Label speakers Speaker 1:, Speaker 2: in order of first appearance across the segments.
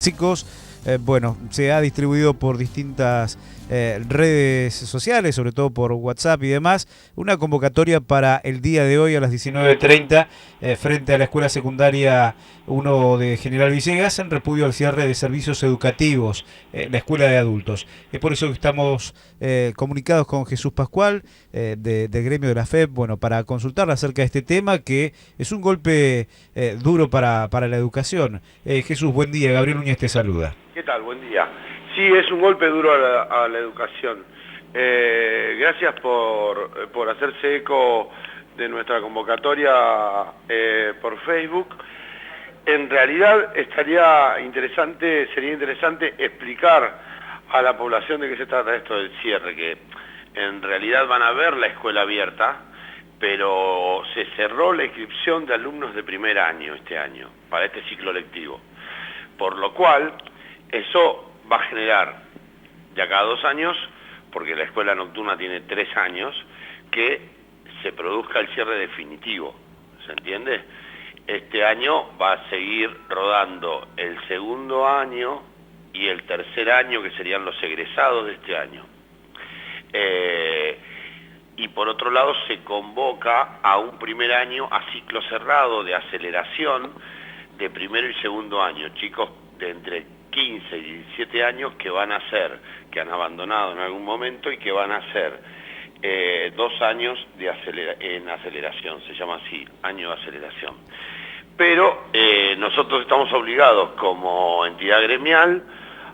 Speaker 1: Básicos, bueno, se ha distribuido por distintas redes sociales, sobre todo por WhatsApp y demás, una convocatoria para el día de hoy a las 19:30 frente a la Escuela Secundaria 1 de General Villegas en repudio al cierre de servicios educativos, la Escuela de Adultos. Es por eso que estamos comunicados con Jesús Pascual, del gremio de la FEP, bueno, para consultar acerca de este tema que es un golpe duro para la educación. Jesús, buen día. Gabriel Núñez te saluda.
Speaker 2: ¿Qué tal? Buen día. Sí, es un golpe duro a la educación. Gracias por hacerse eco de nuestra convocatoria por Facebook. En realidad sería interesante explicar a la población de qué se trata esto del cierre, que en realidad van a ver la escuela abierta, pero se cerró la inscripción de alumnos de primer año este año, para este ciclo lectivo. Por lo cual, eso va a generar, de acá a 2 años, porque la escuela nocturna tiene 3 años, que se produzca el cierre definitivo, ¿se entiende? Este año va a seguir rodando el segundo año y el tercer año, que serían los egresados de este año. Y por otro lado se convoca a un primer año a ciclo cerrado de aceleración de primero y segundo año, chicos de entre 15 y 17 años que han abandonado en algún momento y que van a hacer 2 años en aceleración, se llama así, año de aceleración. Pero nosotros estamos obligados como entidad gremial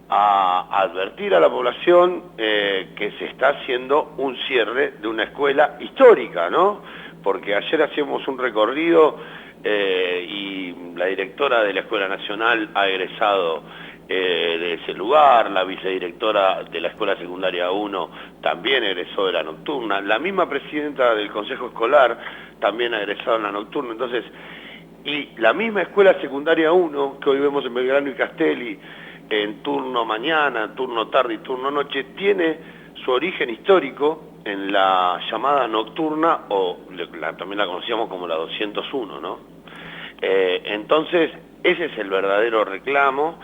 Speaker 2: a advertir a la población que se está haciendo un cierre de una escuela histórica, ¿no? Porque ayer hacíamos un recorrido y la directora de la Escuela Nacional ha egresado de ese lugar, la vicedirectora de la Escuela Secundaria 1 también egresó de la nocturna, la misma presidenta del Consejo Escolar también ha egresado en la nocturna, entonces, y la misma Escuela Secundaria 1 que hoy vemos en Belgrano y Castelli, en turno mañana, turno tarde y turno noche, tiene su origen histórico en la llamada nocturna, o también la conocíamos como la 201, ¿no? Entonces, ese es el verdadero reclamo.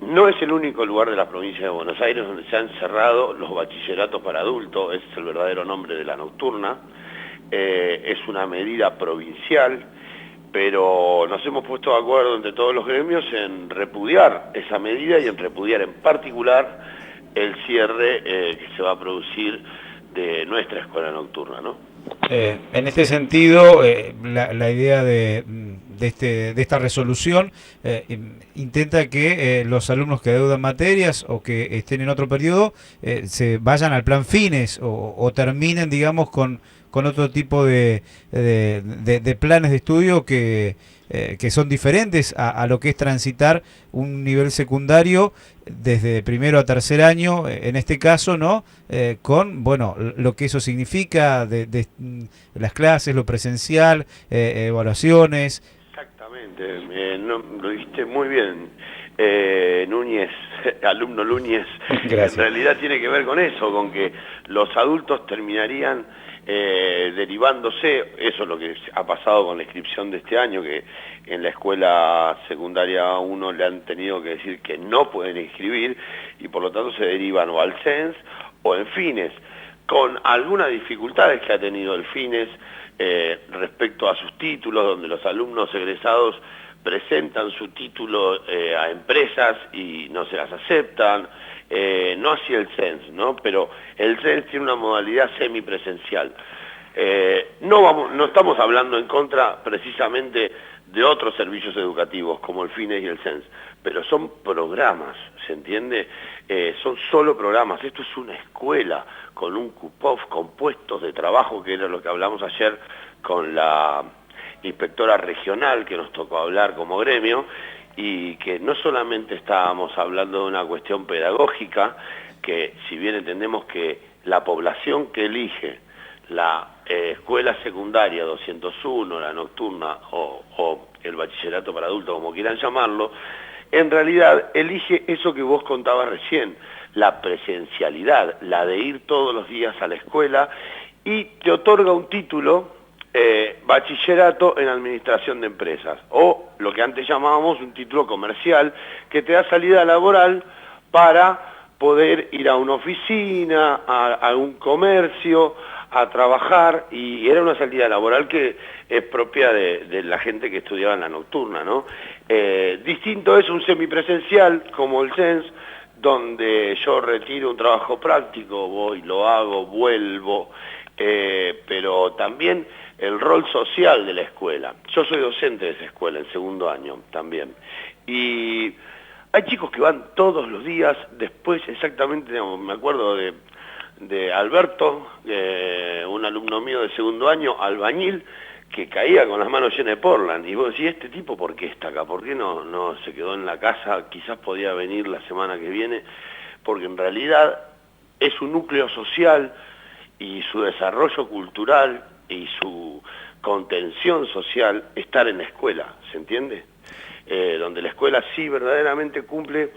Speaker 2: No es el único lugar de la provincia de Buenos Aires donde se han cerrado los bachilleratos para adultos, ese es el verdadero nombre de la nocturna. Es una medida provincial, pero nos hemos puesto de acuerdo entre todos los gremios en repudiar esa medida y en repudiar en particular el cierre que se va a producir de nuestra escuela nocturna, ¿no?
Speaker 1: En este sentido, la idea de esta resolución intenta que los alumnos que adeudan materias o que estén en otro periodo se vayan al plan fines o terminen, digamos, con otro tipo de planes de estudio que son diferentes a lo que es transitar un nivel secundario desde primero a tercer año, en este caso, ¿no? Con, bueno, lo que eso significa de las clases, lo presencial, evaluaciones.
Speaker 2: Exactamente, lo dijiste muy bien, Núñez, alumno Núñez.
Speaker 1: Gracias.
Speaker 2: En realidad tiene que ver con eso, con que los adultos terminarían derivándose, eso es lo que ha pasado con la inscripción de este año, que en la escuela secundaria 1 le han tenido que decir que no pueden inscribir y por lo tanto se derivan o al CENS o en Fines, con algunas dificultades que ha tenido el Fines respecto a sus títulos, donde los alumnos egresados presentan su título a empresas y no se las aceptan, no así el CENS, ¿no? Pero el CENS tiene una modalidad semipresencial. No estamos hablando en contra precisamente de otros servicios educativos como el FINES y el CENS, pero son programas, ¿se entiende? Son solo programas. Esto es una escuela con un CUPOF, con puestos de trabajo, que era lo que hablamos ayer con la inspectora regional que nos tocó hablar como gremio, y que no solamente estábamos hablando de una cuestión pedagógica, que si bien entendemos que la población que elige la escuela secundaria 201, la nocturna o el bachillerato para adultos, como quieran llamarlo, en realidad elige eso que vos contabas recién, la presencialidad, la de ir todos los días a la escuela, y te otorga un título bachillerato en administración de empresas, o lo que antes llamábamos un título comercial, que te da salida laboral para poder ir a una oficina, a un comercio, a trabajar, y era una salida laboral que es propia de la gente que estudiaba en la nocturna, ¿no? Distinto es un semipresencial como el CENS, donde yo retiro un trabajo práctico, voy, lo hago, vuelvo, pero también el rol social de la escuela. Yo soy docente de esa escuela en segundo año también. Y hay chicos que van todos los días, después exactamente, digamos, me acuerdo de Alberto, un alumno mío de segundo año, albañil, que caía con las manos llenas de Portland. Y vos decís, ¿este tipo por qué está acá? ¿Por qué no se quedó en la casa? Quizás podía venir la semana que viene, porque en realidad es un núcleo social y su desarrollo cultural y su contención social estar en la escuela, ¿se entiende? Donde la escuela sí verdaderamente cumple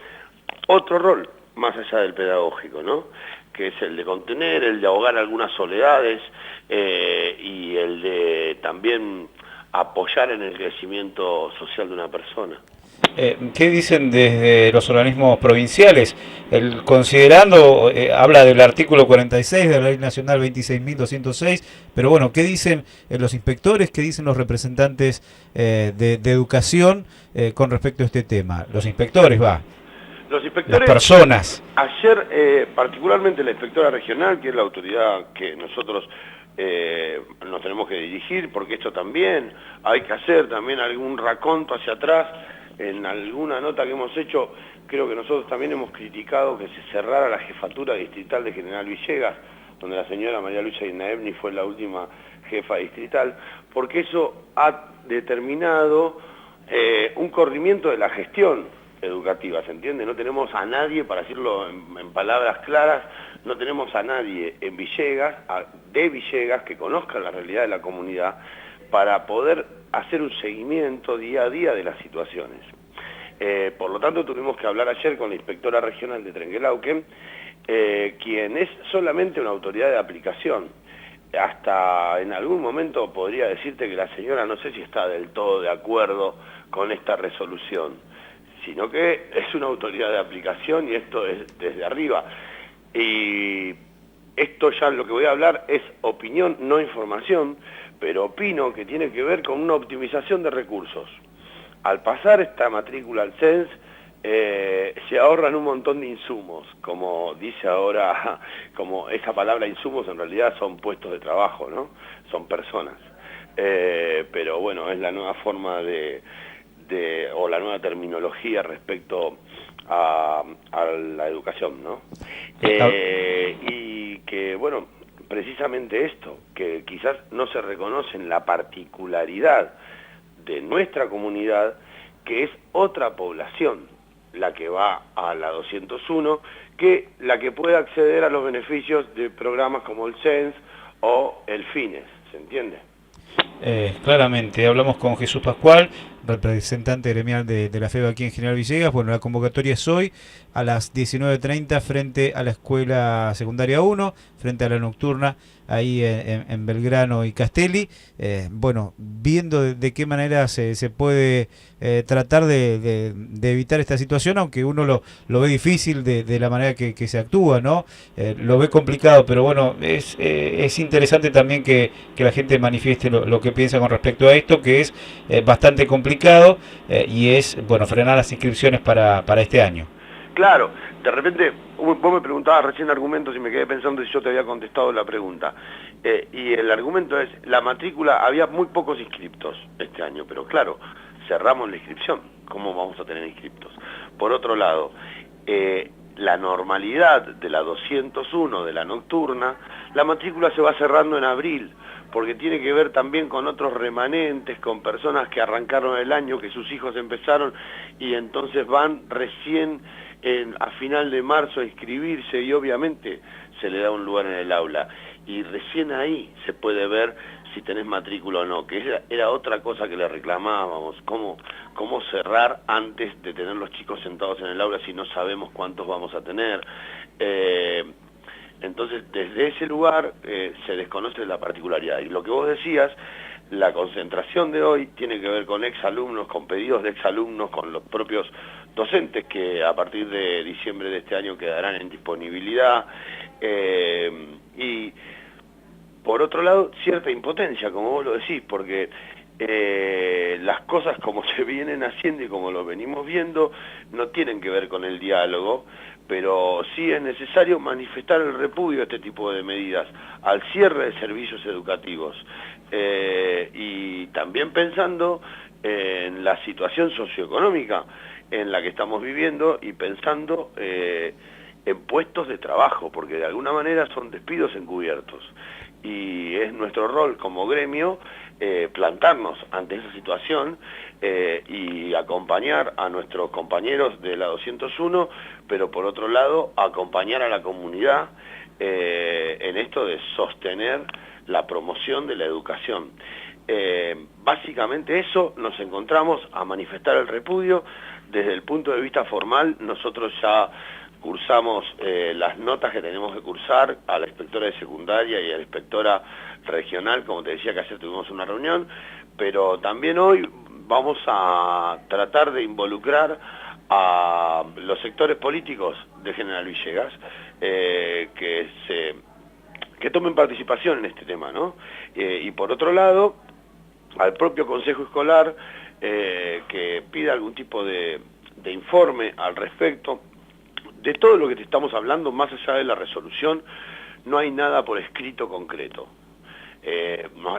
Speaker 2: otro rol, más allá del pedagógico, ¿no? Que es el de contener, el de ahogar algunas soledades y el de también apoyar en el crecimiento social de una persona.
Speaker 1: ¿Qué dicen desde los organismos provinciales? Considerando, habla del artículo 46 de la Ley Nacional 26.206, pero bueno, ¿qué dicen los inspectores, qué dicen los representantes de educación con respecto a este tema? Los inspectores,
Speaker 2: Los inspectores,
Speaker 1: las personas.
Speaker 2: Ayer, particularmente la inspectora regional, que es la autoridad que nosotros nos tenemos que dirigir, porque esto también hay que hacer también algún raconto hacia atrás. En alguna nota que hemos hecho, creo que nosotros también hemos criticado que se cerrara la jefatura distrital de General Villegas, donde la señora María Luisa Inaebni fue la última jefa distrital, porque eso ha determinado un corrimiento de la gestión educativa, ¿se entiende? No tenemos a nadie, para decirlo en palabras claras, no tenemos a nadie en Villegas, de Villegas, que conozca la realidad de la comunidad, para poder hacer un seguimiento día a día de las situaciones. Por lo tanto, tuvimos que hablar ayer con la inspectora regional de Trenquelauquen, quien es solamente una autoridad de aplicación. Hasta en algún momento podría decirte que la señora no sé si está del todo de acuerdo con esta resolución, sino que es una autoridad de aplicación y esto es desde arriba. Y esto ya lo que voy a hablar es opinión, no información, pero opino que tiene que ver con una optimización de recursos. Al pasar esta matrícula al CENS, se ahorran un montón de insumos, como dice ahora, como esa palabra insumos en realidad son puestos de trabajo, ¿no? Son personas. Pero bueno, es la nueva forma o la nueva terminología respecto a la educación, ¿no? Y que, bueno, precisamente esto, que quizás no se reconoce en la particularidad de nuestra comunidad, que es otra población la que va a la 201, que la que puede acceder a los beneficios de programas como el CENS o el FINES, ¿se entiende?
Speaker 1: Claramente, hablamos con Jesús Pascual, representante gremial de la FEB aquí en General Villegas. Bueno, la convocatoria es hoy a las 19:30 frente a la Escuela Secundaria 1, frente a la nocturna, ahí en Belgrano y Castelli. Bueno, viendo de qué manera se puede tratar de evitar esta situación, aunque uno lo ve difícil de la manera que se actúa, ¿no? Lo ve complicado, pero bueno, es interesante también que la gente manifieste lo que piensa con respecto a esto, que es bastante complicado y es, bueno, frenar las inscripciones para este año.
Speaker 2: Claro, de repente vos me preguntabas recién argumentos y me quedé pensando si yo te había contestado la pregunta. Y el argumento es, la matrícula, había muy pocos inscriptos este año, pero claro, cerramos la inscripción, ¿cómo vamos a tener inscriptos? Por otro lado, la normalidad de la 201, de la nocturna, la matrícula se va cerrando en abril, porque tiene que ver también con otros remanentes, con personas que arrancaron el año, que sus hijos empezaron y entonces van recién a final de marzo a inscribirse y obviamente se le da un lugar en el aula. Y recién ahí se puede ver si tenés matrícula o no, que era otra cosa que le reclamábamos, cómo cerrar antes de tener los chicos sentados en el aula si no sabemos cuántos vamos a tener. Entonces, desde ese lugar se desconoce la particularidad. Y lo que vos decías La concentración de hoy tiene que ver con exalumnos, con pedidos de exalumnos, con los propios docentes que a partir de diciembre de este año quedarán en disponibilidad, y por otro lado cierta impotencia, como vos lo decís, porque las cosas como se vienen haciendo y como lo venimos viendo no tienen que ver con el diálogo, pero sí es necesario manifestar el repudio a este tipo de medidas, al cierre de servicios educativos, y también pensando en la situación socioeconómica en la que estamos viviendo y pensando en puestos de trabajo, porque de alguna manera son despidos encubiertos. Y es nuestro rol como gremio plantarnos ante esa situación y acompañar a nuestros compañeros de la 201, pero por otro lado acompañar a la comunidad en esto de sostener la promoción de la educación. Básicamente eso, nos encontramos a manifestar el repudio. Desde el punto de vista formal, nosotros ya cursamos las notas que tenemos que cursar a la inspectora de secundaria y a la inspectora regional, como te decía que ayer tuvimos una reunión, pero también hoy vamos a tratar de involucrar a los sectores políticos de General Villegas que tomen participación en este tema, ¿no? Y por otro lado, al propio Consejo Escolar que pida algún tipo de informe al respecto. De todo lo que te estamos hablando, más allá de la resolución, no hay nada por escrito concreto.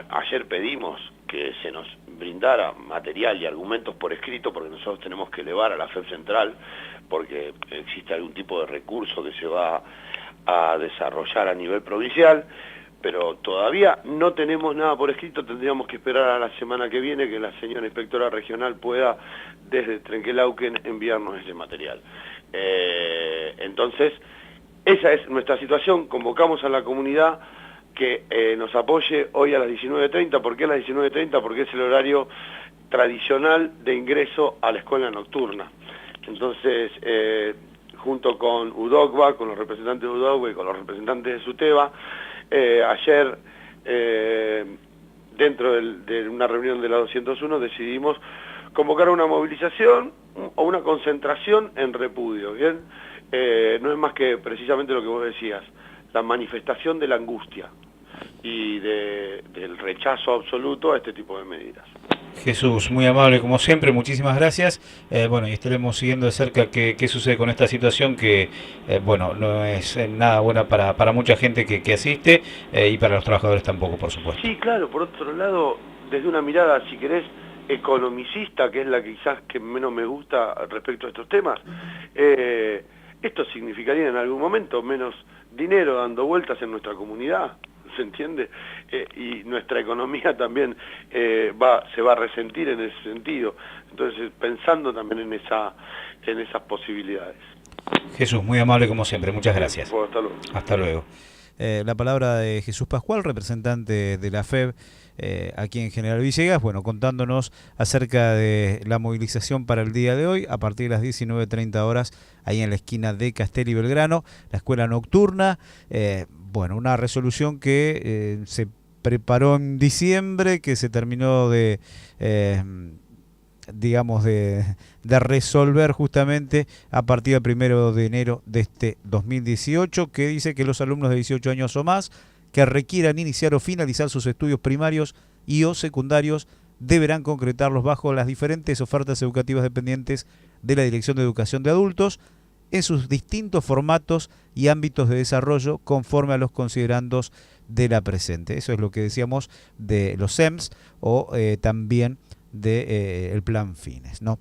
Speaker 2: Ayer pedimos que se nos brindara material y argumentos por escrito, porque nosotros tenemos que elevar a la FEB Central, porque existe algún tipo de recurso que se va a desarrollar a nivel provincial, pero todavía no tenemos nada por escrito. Tendríamos que esperar a la semana que viene que la señora inspectora regional pueda desde Trenquelauquen enviarnos ese material. Entonces, esa es nuestra situación. Convocamos a la comunidad que nos apoye hoy a las 19:30. ¿Por qué a las 19:30? Porque es el horario tradicional de ingreso a la escuela nocturna. Entonces, junto con UDOCBA, con los representantes de UDOCBA y con los representantes de SUTEBA, ayer, dentro de una reunión de la 201, decidimos convocar una movilización o una concentración en repudio, ¿bien? No es más que precisamente lo que vos decías, la manifestación de la angustia y del rechazo absoluto a este tipo de medidas.
Speaker 1: Jesús, muy amable como siempre, muchísimas gracias. Bueno, y estaremos siguiendo de cerca qué sucede con esta situación que, bueno, no es nada buena para mucha gente que asiste y para los trabajadores tampoco, por supuesto.
Speaker 2: Sí, claro, por otro lado, desde una mirada, si querés, economicista, que es la que quizás que menos me gusta respecto a estos temas, esto significaría en algún momento menos dinero dando vueltas en nuestra comunidad, ¿se entiende? Y nuestra economía también se va a resentir en ese sentido. Entonces, pensando también en esas posibilidades.
Speaker 1: Jesús, muy amable como siempre, muchas gracias.
Speaker 2: Bueno, hasta luego.
Speaker 1: Hasta luego. La palabra de Jesús Pascual, representante de la FEB aquí en General Villegas, bueno, contándonos acerca de la movilización para el día de hoy, a partir de las 19:30 horas, ahí en la esquina de Castel y Belgrano, la escuela nocturna. Bueno, una resolución que se preparó en diciembre, que se terminó de resolver justamente a partir del 1 de enero de este 2018, que dice que los alumnos de 18 años o más que requieran iniciar o finalizar sus estudios primarios y o secundarios deberán concretarlos bajo las diferentes ofertas educativas dependientes de la Dirección de Educación de Adultos en sus distintos formatos y ámbitos de desarrollo conforme a los considerandos de la presente. Eso es lo que decíamos de los SEMS o también del plan Fines, ¿no?